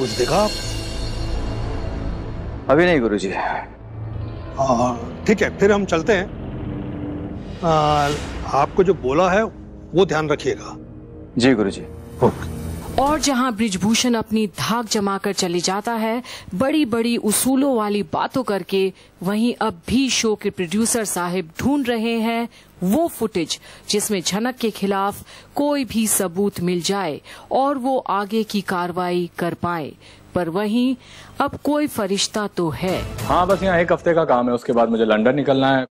कुछ देखा आप? अभी नहीं गुरुजी। ठीक है, फिर हम चलते हैं। आपको जो बोला है वो ध्यान रखिएगा। जी गुरुजी। और जहां ब्रिजभूषण अपनी धाक जमाकर चले जाता है बड़ी बड़ी उसूलों वाली बातों करके, वहीं अब भी शो के प्रोड्यूसर साहिब ढूंढ रहे हैं वो फुटेज जिसमें झनक के खिलाफ कोई भी सबूत मिल जाए और वो आगे की कार्रवाई कर पाए। पर वहीं अब कोई फरिश्ता तो है। हाँ, बस यहाँ 1 हफ्ते का काम है, उसके बाद मुझे लंदन निकलना है।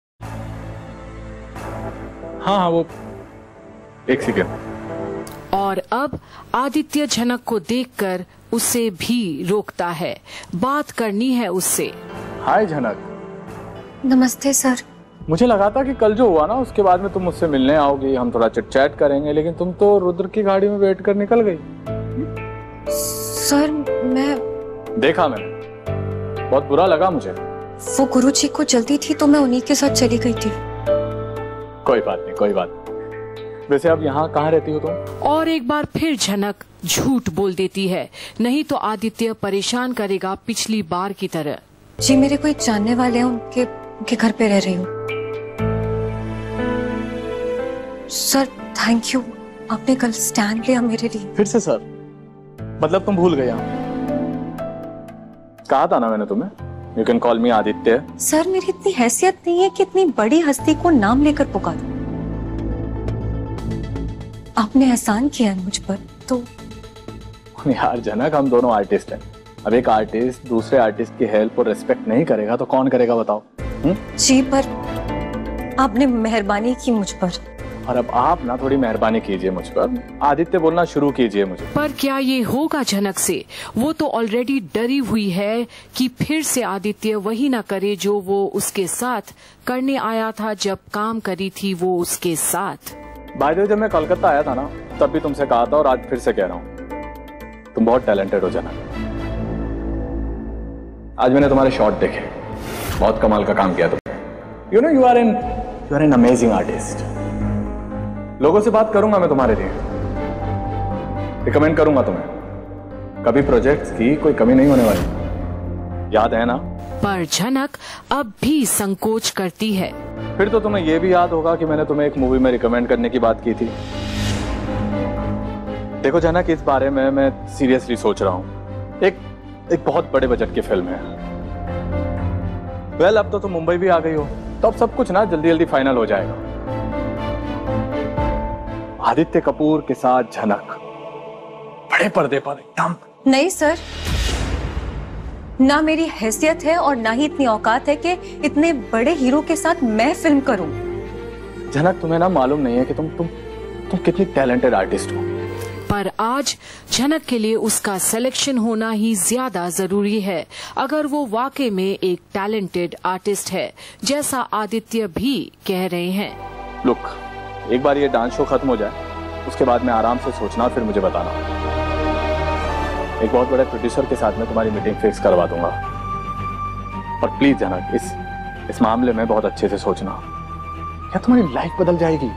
हाँ, वो 1 सेकेंड। और अब आदित्य झनक को देखकर उसे भी रोकता है, बात करनी है उससे। हाय झनक। नमस्ते सर। मुझे लगा था कि कल जो हुआ ना उसके बाद में तुम मुझसे मिलने आओगी, हम थोड़ा चिट चैट करेंगे, लेकिन तुम तो रुद्र की गाड़ी में बैठ कर निकल गई। सर मैं देखा मैंने, बहुत बुरा लगा मुझे। वो गुरुजी को जल्दी थी तो मैं उन्हीं के साथ चली गई थी। कोई बात नहीं, कोई बात नहीं। वैसे अब यहाँ कहाँ रहती हो तुम? और एक बार फिर झनक झूठ बोल देती है, नहीं तो आदित्य परेशान करेगा पिछली बार की तरह। जी मेरे कोई जानने वाले हैं, उनके घर पे रह रही हूँ। सर थैंक यू, आपने कल स्टैंड लिया मेरे लिए। फिर से सर? मतलब तुम भूल गया? कहा था ना मैंने तुम्हें, you can call me Aditya. Sir मेरी इतनी हैसियत नहीं है कि इतनी बड़ी हस्ती को नाम लेकर पुकारूं। आपने एहसान किया है मुझ पर तो। यार जनक, हम दोनों आर्टिस्ट हैं। अब एक आर्टिस्ट दूसरे आर्टिस्ट की हेल्प और रिस्पेक्ट नहीं करेगा तो कौन करेगा बताओ? जी पर आपने मेहरबानी की मुझ पर। और अब आप ना थोड़ी मेहरबानी कीजिए मुझ पर, आदित्य बोलना शुरू कीजिए मुझे। पर क्या ये होगा झनक से? वो तो ऑलरेडी डरी हुई है कि फिर से आदित्य वही ना करे जो वो उसके साथ करने आया था जब काम करी थी वो उसके साथ। बाय द वे, जब मैं कोलकाता आया था ना तब भी तुमसे कहा था और आज फिर से कह रहा हूँ, तुम बहुत टैलेंटेड हो जनक। आज मैंने तुम्हारे शॉट देखे, बहुत कमाल का काम किया तुमने। You know you are an amazing artist. लोगों से बात करूंगा मैं तुम्हारे लिए, रिकमेंड करूंगा तुम्हें। कभी प्रोजेक्ट्स की कोई कमी नहीं होने वाली, याद है ना? पर झनक अब भी संकोच करती है। फिर तो तुम्हें यह भी याद होगा कि मैंने तुम्हें एक मूवी में रिकमेंड करने की बात की थी। देखो जनक, इस बारे में मैं सीरियसली सोच रहा हूँ। एक बहुत बड़े बजट की फिल्म है। वेल, अब तो तुम मुंबई भी आ गई हो तो अब सब कुछ ना जल्दी जल्दी फाइनल हो जाएगा। आदित्य कपूर के साथ झनक, बड़े पर्दे पर एकदम। नहीं सर, ना मेरी हैसियत है और ना ही इतनी औकात है कि इतने बड़े हीरो के साथ मैं फिल्म करूं। झनक, तुम्हें ना मालूम नहीं है कि तुम कितनी टैलेंटेड आर्टिस्ट हो। पर आज झनक के लिए उसका सिलेक्शन होना ही ज्यादा जरूरी है, अगर वो वाकई में एक टैलेंटेड आर्टिस्ट है जैसा आदित्य भी कह रहे हैं। लुक, एक बार ये डांस शो खत्म हो जाए, उसके बाद में आराम से सोचना फिर मुझे बताना। एक बहुत बड़े प्रोड्यूसर के साथ में तुम्हारी मीटिंग फिक्स करवा दूंगा। और प्लीज जनक, इस मामले में बहुत अच्छे से सोचना, या तुम्हारी लाइफ बदल जाएगी।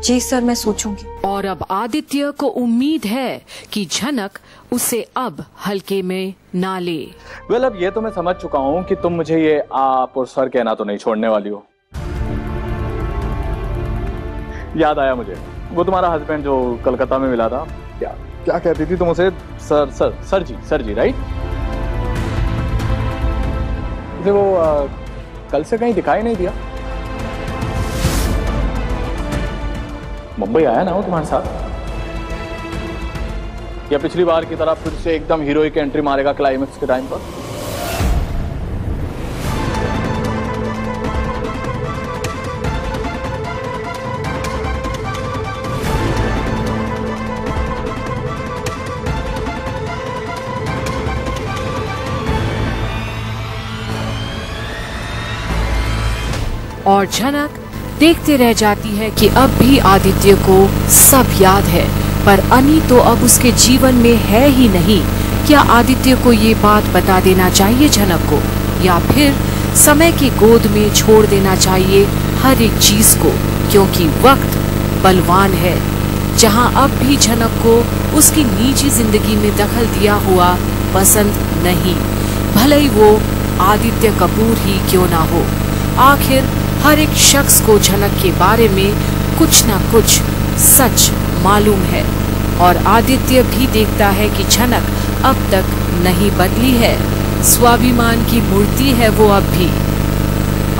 जी सर, मैं सोचूंगी। और अब आदित्य को उम्मीद है कि झनक उसे अब हल्के में ना ले। वेल, अब ये तो मैं समझ चुका हूँ कि तुम मुझे ये आप और सर कहना तो नहीं छोड़ने वाली हो। याद आया मुझे, वो तुम्हारा हस्बैंड जो कलकत्ता में मिला था, क्या कहती थी तुम उसे? सर जी राइट? वो कल से कहीं दिखाई नहीं दिया। मुंबई आया ना वो तुम्हारे साथ, या पिछली बार की तरह फिर से एकदम हीरोइक एंट्री मारेगा क्लाइमेक्स के टाइम पर? और झनक देखते रह जाती है कि अब भी आदित्य को सब याद है, पर अनी तो अब उसके जीवन में है ही नहीं। क्या आदित्य को ये बात बता देना चाहिए झनक को, या फिर समय की गोद में छोड़ देना चाहिए हर एक चीज को, क्योंकि वक्त बलवान है। जहां अब भी झनक को उसकी निजी जिंदगी में दखल दिया हुआ पसंद नहीं, भले ही वो आदित्य कपूर ही क्यों ना हो। आखिर हर एक शख्स को झनक के बारे में कुछ न कुछ सच मालूम है और आदित्य भी देखता है कि झनक अब तक नहीं बदली है, स्वाभिमान की मूर्ति है वो अब भी।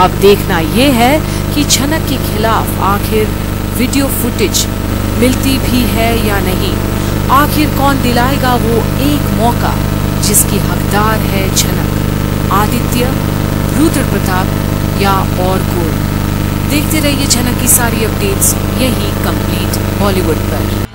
अब देखना ये है कि झनक के खिलाफ आखिर वीडियो फुटेज मिलती भी है या नहीं। आखिर कौन दिलाएगा वो एक मौका जिसकी हकदार है झनक, आदित्य, रुद्र प्रताप या और कोई। देखते रहिए झनक की सारी अपडेट्स यही कंप्लीट बॉलीवुड पर।